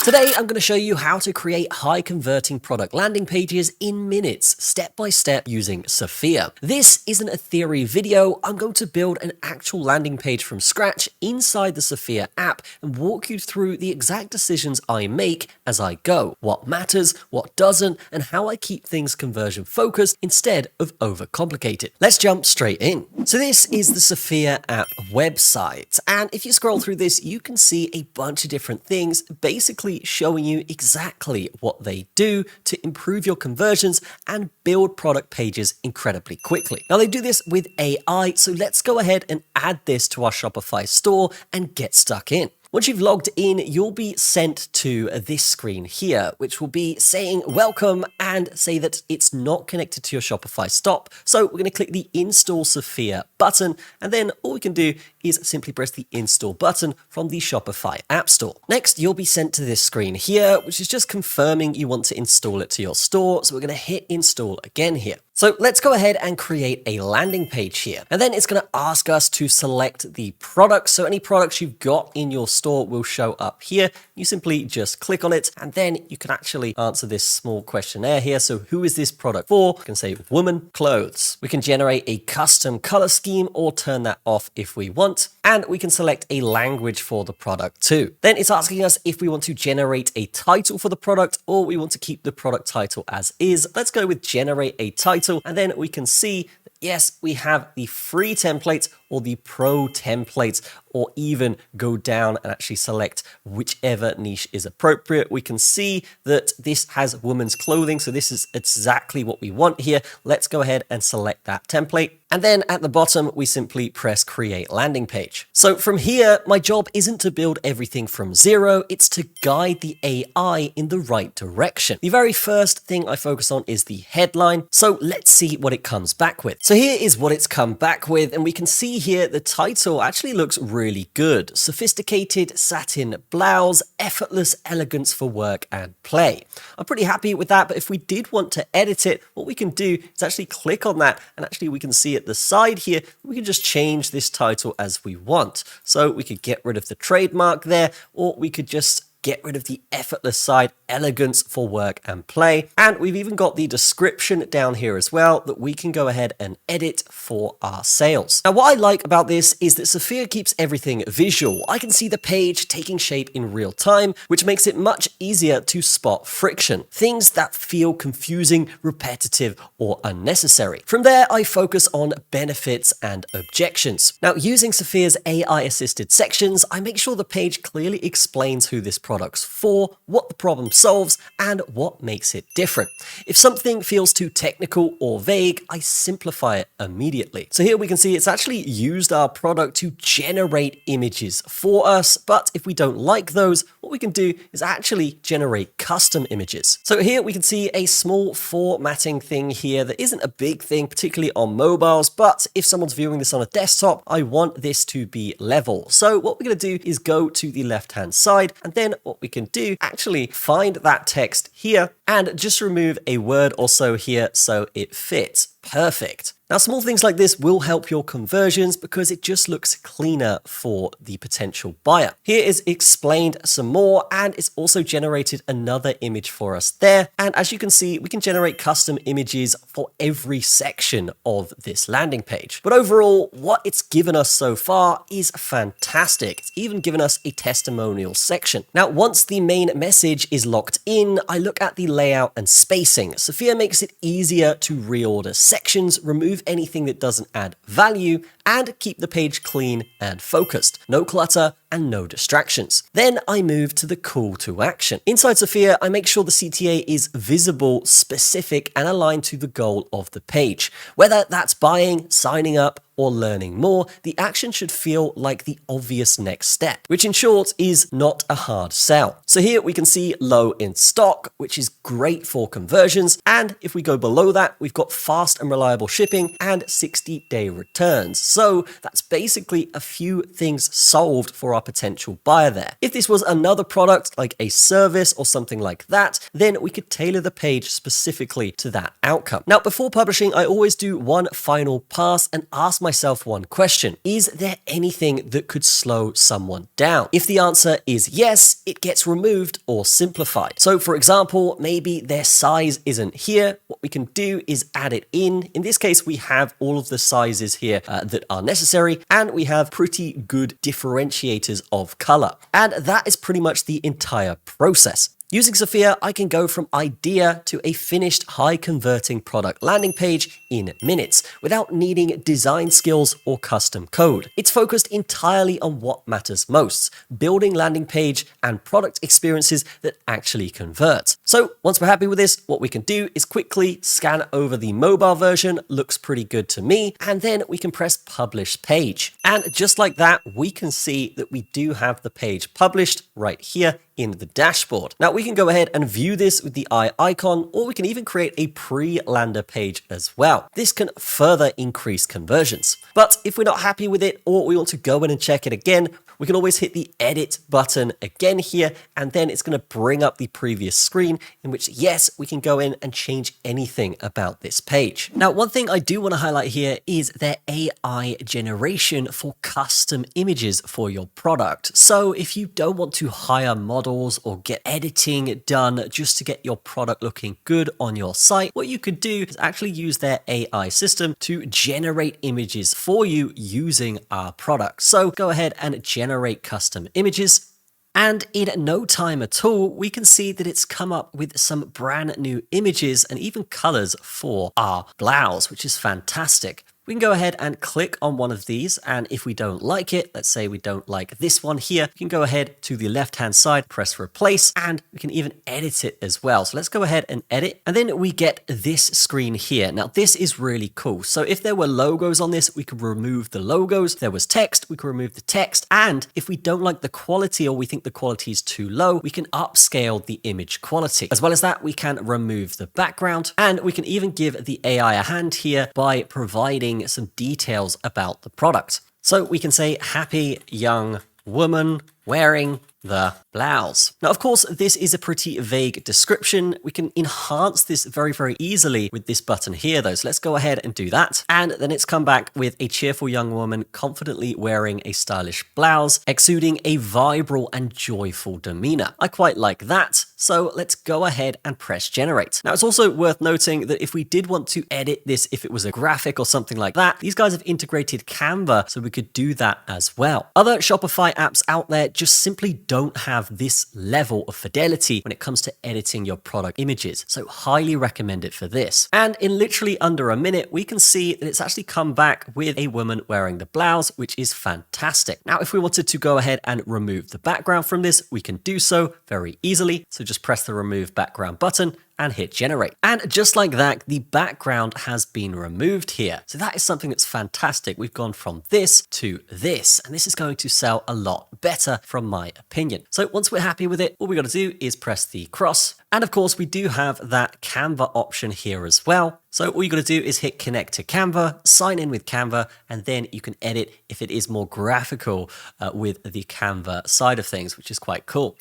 Today, I'm going to show you how to create high converting product landing pages in minutes, step by step using Sofia. This isn't a theory video. I'm going to build an actual landing page from scratch inside the Sofia app and walk you through the exact decisions I make as I go, what matters, what doesn't, and how I keep things conversion focused instead of overcomplicated. Let's jump straight in. So this is the Sofia app website. And if you scroll through this, you can see a bunch of different things, basically showing you exactly what they do to improve your conversions and build product pages incredibly quickly. Now they do this with AI, so let's go ahead and add this to our Shopify store and get stuck in. Once you've logged in, you'll be sent to this screen here, which will be saying welcome and say that it's not connected to your Shopify store. So we're going to click the Install Sofia button, and then all we can do is simply press the install button from the Shopify App Store. Next, you'll be sent to this screen here, which is just confirming you want to install it to your store. So we're going to hit install again here. So let's go ahead and create a landing page here. And then it's going to ask us to select the product. So any products you've got in your store will show up here. You simply just click on it, and then you can actually answer this small questionnaire here. So who is this product for? You can say woman clothes. We can generate a custom color scheme or turn that off if we want. And we can select a language for the product too. Then it's asking us if we want to generate a title for the product or we want to keep the product title as is. Let's go with generate a title, and then we can see that yes, we have the free template or the pro template, or even go down and actually select whichever niche is appropriate. We can see that this has women's clothing, so this is exactly what we want here. Let's go ahead and select that template. And then at the bottom, we simply press create landing page. So from here, my job isn't to build everything from zero, it's to guide the AI in the right direction. The very first thing I focus on is the headline. So let's see what it comes back with. So here is what it's come back with, and we can see here the title actually looks really good. Sophisticated satin blouse, effortless elegance for work and play. I'm pretty happy with that, but if we did want to edit it, what we can do is actually click on that, and actually we can see at the side here, we can just change this title as we want. So we could get rid of the trademark there, or we could just get rid of the effortless side, elegance for work and play. And we've even got the description down here as well that we can go ahead and edit for our sales. Now, what I like about this is that Sofia keeps everything visual. I can see the page taking shape in real time, which makes it much easier to spot friction, things that feel confusing, repetitive, or unnecessary. From there, I focus on benefits and objections. Now, using Sofia's AI-assisted sections, I make sure the page clearly explains who this product's for, what the problem solves, and what makes it different. If something feels too technical or vague, I simplify it immediately. So here we can see it's actually used our product to generate images for us, but if we don't like those, what we can do is actually generate custom images. So here we can see a small formatting thing here that isn't a big thing, particularly on mobiles, but if someone's viewing this on a desktop, I want this to be level. So what we're going to do is go to the left-hand side, and then what we can do, actually find that text here and just remove a word or so here so it fits. Perfect. Now, small things like this will help your conversions because it just looks cleaner for the potential buyer. Here is explained some more, and it's also generated another image for us there. And as you can see, we can generate custom images for every section of this landing page. But overall, what it's given us so far is fantastic. It's even given us a testimonial section. Now, once the main message is locked in, I look at the layout and spacing. Sofia makes it easier to reorder sections, remove anything that doesn't add value, and keep the page clean and focused. No clutter and no distractions. Then I move to the call to action. Inside Sofia, I make sure the CTA is visible, specific, and aligned to the goal of the page. Whether that's buying, signing up, or learning more, the action should feel like the obvious next step, which in short is not a hard sell. So here we can see low in stock, which is great for conversions. And if we go below that, we've got fast and reliable shipping and 60-day returns. So that's basically a few things solved for our potential buyer there. If this was another product like a service or something like that, then we could tailor the page specifically to that outcome. Now, before publishing, I always do one final pass and ask my myself one question. Is there anything that could slow someone down? If the answer is yes, it gets removed or simplified. So for example, maybe their size isn't here. What we can do is add it in. In this case, we have all of the sizes here that are necessary, and we have pretty good differentiators of color. And that is pretty much the entire process. Using Sofia, I can go from idea to a finished high-converting product landing page in minutes without needing design skills or custom code. It's focused entirely on what matters most, building landing page and product experiences that actually convert. So once we're happy with this, what we can do is quickly scan over the mobile version, looks pretty good to me, and then we can press publish page. And just like that, we can see that we do have the page published right here in the dashboard. Now we can go ahead and view this with the eye icon, or we can even create a pre-lander page as well. This can further increase conversions. But if we're not happy with it, or we want to go in and check it again, we can always hit the edit button again here, and then it's going to bring up the previous screen in which, yes, we can go in and change anything about this page. Now, one thing I do want to highlight here is their AI generation for custom images for your product. So if you don't want to hire models or get editing done just to get your product looking good on your site, what you could do is actually use their AI system to generate images for you using our product. So go ahead and generate custom images. And in no time at all, we can see that it's come up with some brand new images and even colors for our blouse, which is fantastic. We can go ahead and click on one of these, and if we don't like it, let's say we don't like this one here, we can go ahead to the left-hand side, press replace, and we can even edit it as well. So let's go ahead and edit, and then we get this screen here. Now this is really cool. So if there were logos on this, we could remove the logos. If there was text, we could remove the text. And if we don't like the quality or we think the quality is too low, we can upscale the image quality. As well as that, we can remove the background, and we can even give the AI a hand here by providing some details about the product. So we can say happy young woman wearing the blouse. Now, of course, this is a pretty vague description. We can enhance this very, very easily with this button here, though. So let's go ahead and do that. And then it's come back with a cheerful young woman confidently wearing a stylish blouse, exuding a vibrant and joyful demeanor. I quite like that. So let's go ahead and press generate. Now, it's also worth noting that if we did want to edit this, if it was a graphic or something like that, these guys have integrated Canva, so we could do that as well. Other Shopify apps out there just simply don't have this level of fidelity when it comes to editing your product images. So highly recommend it for this. And in literally under a minute, we can see that it's actually come back with a woman wearing the blouse, which is fantastic. Now, if we wanted to go ahead and remove the background from this, we can do so very easily. So just press the remove background button and hit generate. And just like that, the background has been removed here. So that is something that's fantastic. We've gone from this to this, and this is going to sell a lot better from my opinion. So once we're happy with it, all we got to do is press the cross. And of course, we do have that Canva option here as well. So all you got to do is hit connect to Canva, sign in with Canva, and then you can edit if it is more graphical with the Canva side of things, which is quite cool.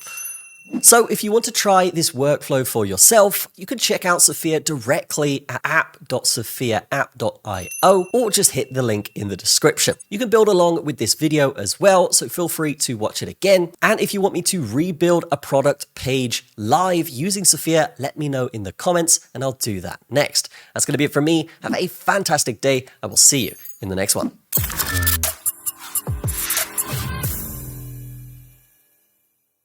So if you want to try this workflow for yourself, you can check out Sofia directly at app.sofiaapp.io or just hit the link in the description. You can build along with this video as well, so feel free to watch it again. And if you want me to rebuild a product page live using Sofia, let me know in the comments and I'll do that next. That's going to be it from me. Have a fantastic day. I will see you in the next one.